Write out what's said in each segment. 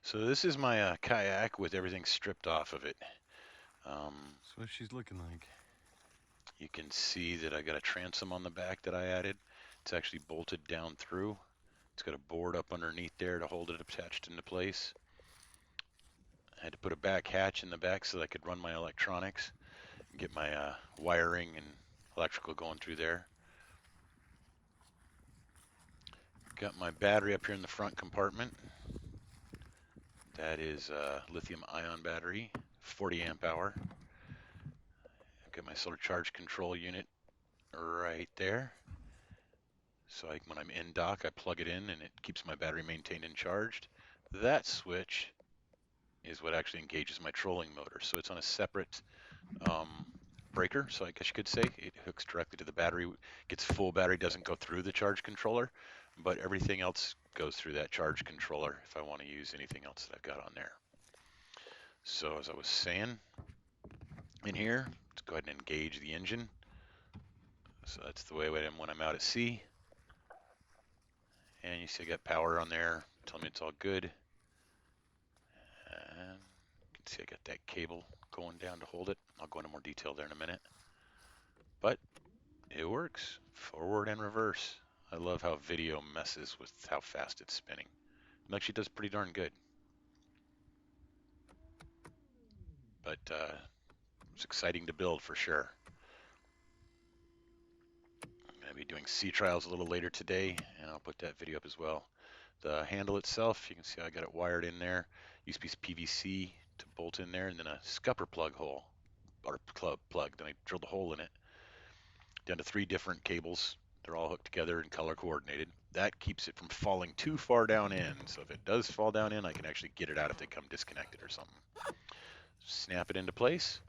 So this is my kayak with everything stripped off of it. So what she's looking like. You can see that I got a transom on the back that I added. It's actually bolted down through. It's got a board up underneath there to hold it attached into place. I had to put a back hatch in the back so that I could run my electronics and get my wiring and electrical going through there. Got my battery up here in the front compartment. That is a lithium ion battery, 40 amp hour. Got my solar charge control unit right there. So when I'm in dock, I plug it in and it keeps my battery maintained and charged. That switch is what actually engages my trolling motor. So it's on a separate um, breaker. So I guess you could say it hooks directly to the battery, gets full battery, doesn't go through the charge controller, but everything else goes through that charge controller if I want to use anything else that I've got on there. So as I was saying in here, let's go ahead and engage the engine. So that's the way I am when I'm out at sea. And you see I got power on there, telling me it's all good. And you can see I got that cable going down to hold it. I'll go into more detail there in a minute. But it works, forward and reverse. I love how video messes with how fast it's spinning. It actually does pretty darn good. But it's exciting to build for sure. I'm going to be doing sea trials a little later today, and I'll put that video up as well. The handle itself, you can see I got it wired in there. Used to be PVC to bolt in there, and then a scupper plug hole, or plug. Then I drilled a hole in it, down to 3 different cables. They're all hooked together and color coordinated. That keeps it from falling too far down in. So if it does fall down in, I can actually get it out if they come disconnected or something. Snap it into place.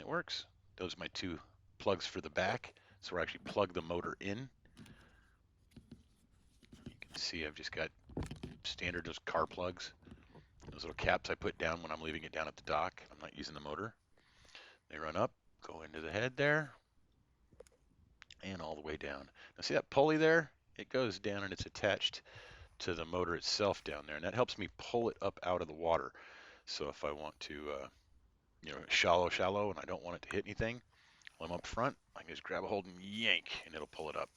It works. Those are my 2 plugs for the back. So I actually plug the motor in. You can see I've just got standard those car plugs. Those little caps I put down when I'm leaving it down at the dock. I'm not using the motor. They run up, go into the head there, and all the way down. Now see that pulley there? It goes down and it's attached to the motor itself down there, and that helps me pull it up out of the water. So if I want to, shallow, and I don't want it to hit anything, while I'm up front, I can just grab a hold and yank, and it'll pull it up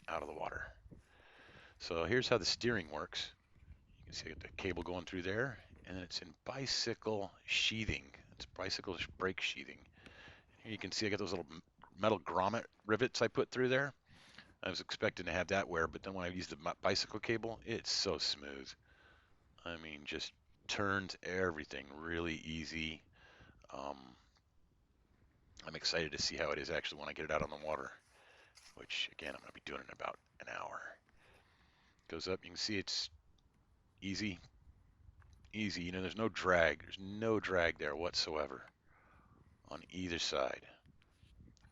out of the water. So here's how the steering works. You can see I got the cable going through there, and then it's in bicycle sheathing. It's bicycle brake sheathing. Here you can see I got those little metal grommet rivets I put through there. I was expecting to have that wear, but then when I use the bicycle cable, it's so smooth. I mean, just turns everything really easy. Um, I'm excited to see how it is actually when I get it out on the water, which again, I'm going to be doing in about an hour. Goes up, you can see it's easy, easy. You know, there's no drag. There's no drag there whatsoever on either side.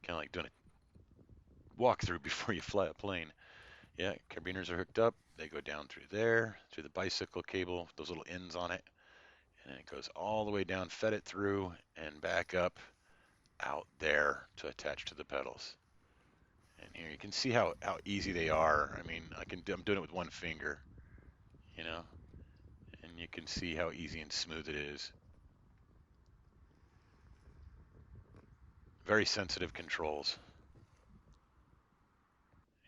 Kind of like doing a walkthrough before you fly a plane. Yeah, carabiners are hooked up. They go down through there, through the bicycle cable, those little ends on it, and then it goes all the way down, fed it through, and back up out there to attach to the pedals. And here you can see how easy they are. I mean, I'm doing it with one finger, you know, and you can see how easy and smooth it is. Very sensitive controls.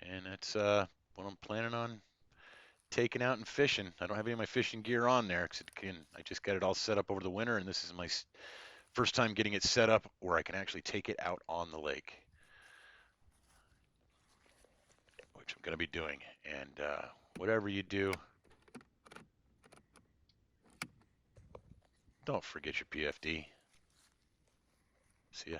And that's what I'm planning on taking out and fishing. I don't have any of my fishing gear on there because I just got it all set up over the winter, and this is my first time getting it set up where I can actually take it out on the lake, which I'm going to be doing. And whatever you do, don't forget your PFD. See ya.